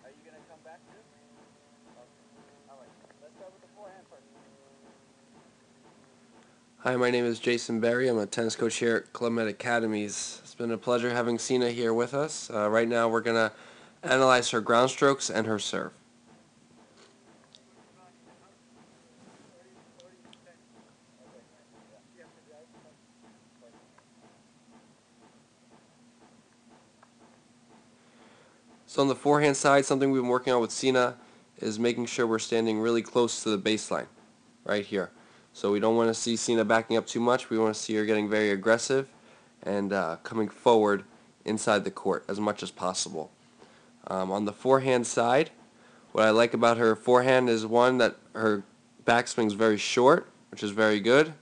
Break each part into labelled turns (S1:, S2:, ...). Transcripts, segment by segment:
S1: Are you going to come back too? Okay. All right. Let's start with the forehand first.
S2: Hi, my name is Jason Berry. I'm a tennis coach here at Club Med Academies. It's been a pleasure having Sina here with us. Right now we're going to analyze her ground strokes and her serve. So on the forehand side, something we've been working on with Sina is making sure we're standing really close to the baseline, right here. So we don't want to see Sina backing up too much. We want to see her getting very aggressive and coming forward inside the court as much as possible. On the forehand side, what I like about her forehand is one that her backswing is very short, which is very good.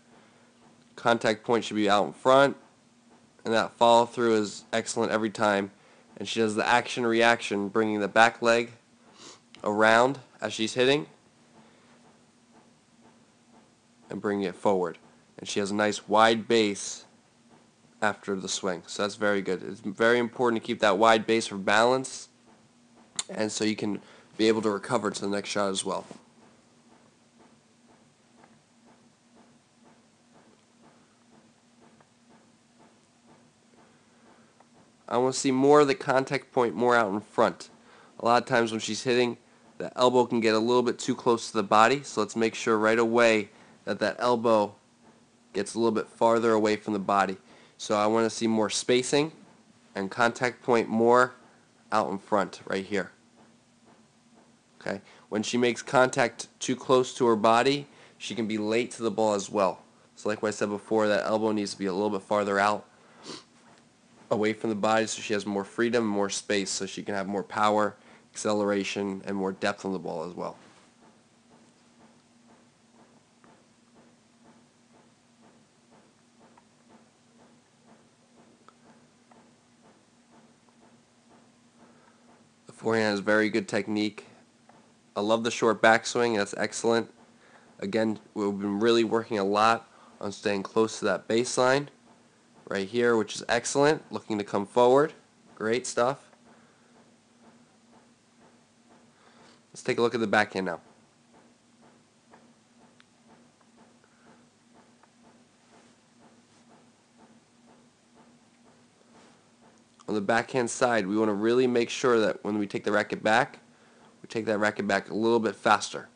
S2: Contact point should be out in front, and that follow through is excellent every time. And she does the action reaction, bringing the back leg around as she's hitting and bringing it forward. And she has a nice wide base after the swing, so that's very good. It's very important to keep that wide base for balance, and so you can be able to recover to the next shot as well. I want to see more of the contact point more out in front. A lot of times when she's hitting, the elbow can get a little bit too close to the body, so let's make sure right away that that elbow gets a little bit farther away from the body. So I want to see more spacing and contact point more out in front right here. Okay. When she makes contact too close to her body, she can be late to the ball as well. So like what I said before, that elbow needs to be a little bit farther out away from the body so she has more freedom and more space so she can have more power, acceleration, and more depth on the ball as well. The forehand has very good technique. I love the short backswing. That's excellent. Again, we've been really working a lot on staying close to that baseline right here, which is excellent. Looking to come forward. Great stuff. Let's take a look at the backhand now. On the backhand side, we want to really make sure that when we take the racket back, we take that racket back a little bit faster.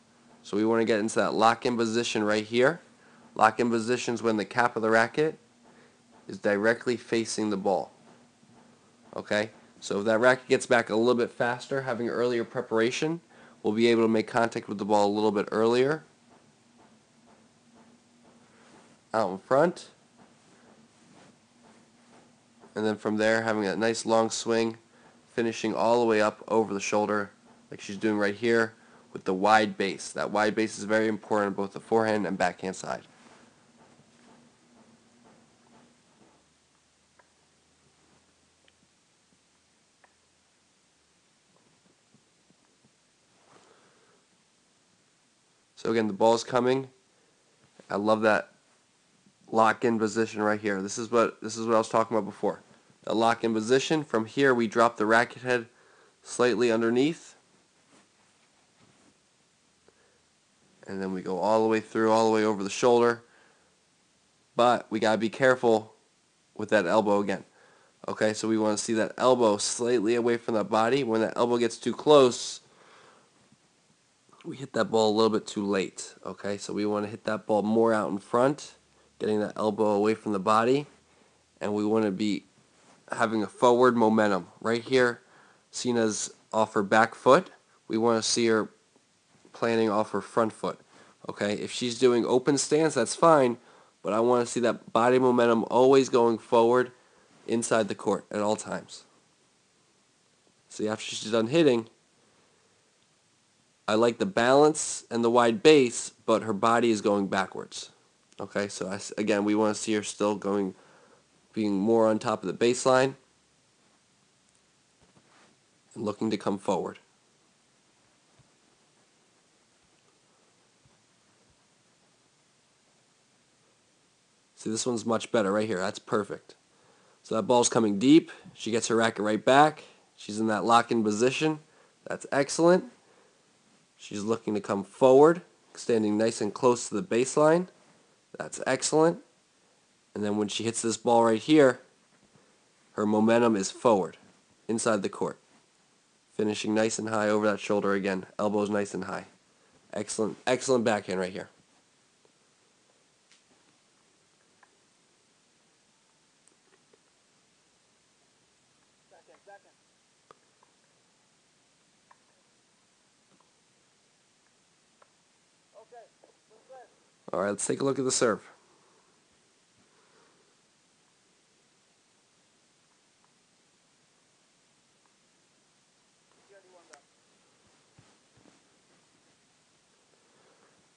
S2: So we want to get into that lock-in position right here. Lock-in positions when the cap of the racket is directly facing the ball. Okay? So if that racket gets back a little bit faster, having earlier preparation, we'll be able to make contact with the ball a little bit earlier. Out in front. And then from there, having a nice long swing, finishing all the way up over the shoulder, like she's doing right here, with the wide base. That wide base is very important on both the forehand and backhand side. So again, the ball's coming. I love that lock-in position right here. This is what I was talking about before. The lock-in position. From here, we drop the racket head slightly underneath, and then we go all the way through, all the way over the shoulder. But we gotta be careful with that elbow again. Okay, so we want to see that elbow slightly away from the body. When that elbow gets too close, we hit that ball a little bit too late. Okay, so we want to hit that ball more out in front, getting that elbow away from the body, and we want to be having a forward momentum. Right here, Sina's off her back foot. We want to see her planning off her front foot. Okay, if she's doing open stance, that's fine, but I want to see that body momentum always going forward inside the court at all times. See, after she's done hitting, I like the balance and the wide base, but her body is going backwards. Okay, so again, we want to see her still being more on top of the baseline and looking to come forward. See, this one's much better right here. That's perfect. So that ball's coming deep. She gets her racket right back. She's in that lock-in position. That's excellent. She's looking to come forward, standing nice and close to the baseline. That's excellent. And then when she hits this ball right here, her momentum is forward, inside the court. Finishing nice and high over that shoulder again. Elbows nice and high. Excellent, excellent backhand right here.
S1: Second. Okay, what's that?
S2: All right, let's take a look at the serve.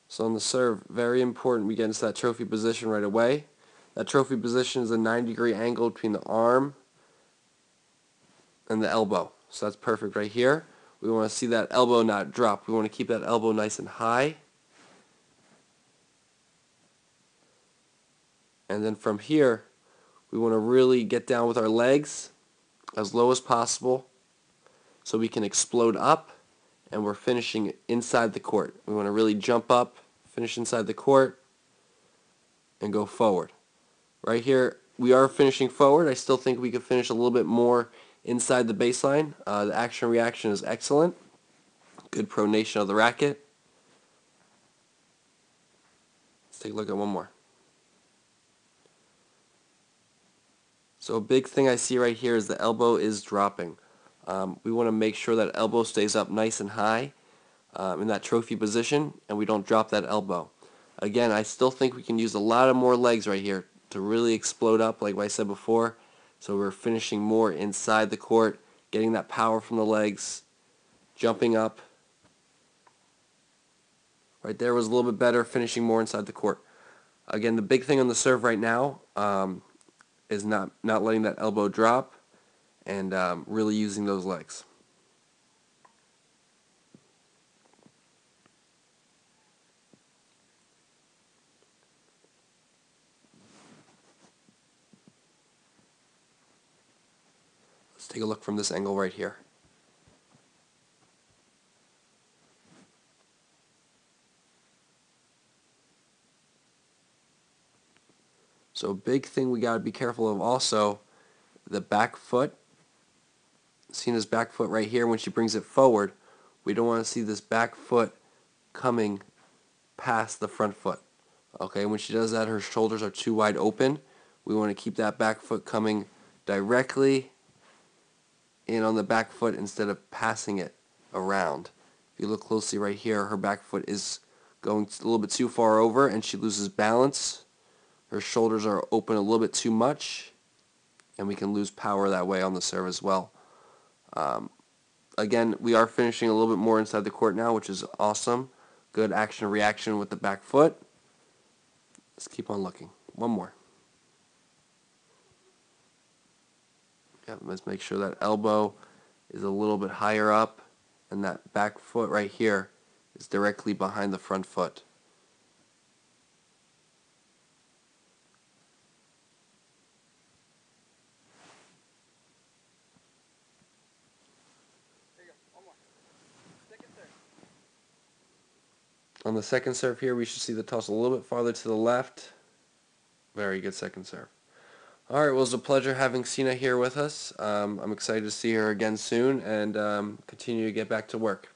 S2: So on the serve, very important we get into that trophy position right away. That trophy position is a 90-degree angle between the arm and the elbow. So that's perfect right here. We want to see that elbow not drop. We want to keep that elbow nice and high. And then from here, we want to really get down with our legs as low as possible so we can explode up and we're finishing inside the court. We want to really jump up, finish inside the court, and go forward. Right here, we are finishing forward. I still think we could finish a little bit more inside the baseline. The action reaction is excellent. Good pronation of the racket. Let's take a look at one more. So a big thing I see right here is the elbow is dropping. We want to make sure that elbow stays up nice and high in that trophy position and we don't drop that elbow. Again, I still think we can use a lot of more legs right here to really explode up like I said before. So we're finishing more inside the court, getting that power from the legs, jumping up. Right there was a little bit better, finishing more inside the court. Again, the big thing on the serve right now is not letting that elbow drop and really using those legs. Let's take a look from this angle right here. So a big thing we got to be careful of also, the back foot. Cena's back foot right here, when she brings it forward, we don't want to see this back foot coming past the front foot. Okay, when she does that, her shoulders are too wide open. We want to keep that back foot coming directly in on the back foot instead of passing it around. If you look closely right here, her back foot is going a little bit too far over and she loses balance. Her shoulders are open a little bit too much and we can lose power that way on the serve as well. Again, we are finishing a little bit more inside the court now, which is awesome. Good action reaction with the back foot. Let's keep on looking. One more. Yep, let's make sure that elbow is a little bit higher up and that back foot right here is directly behind the front foot. On the second serve here, we should see the toss a little bit farther to the left. Very good second serve. All right, well, it was a pleasure having Cena here with us. I'm excited to see her again soon and continue to get back to work.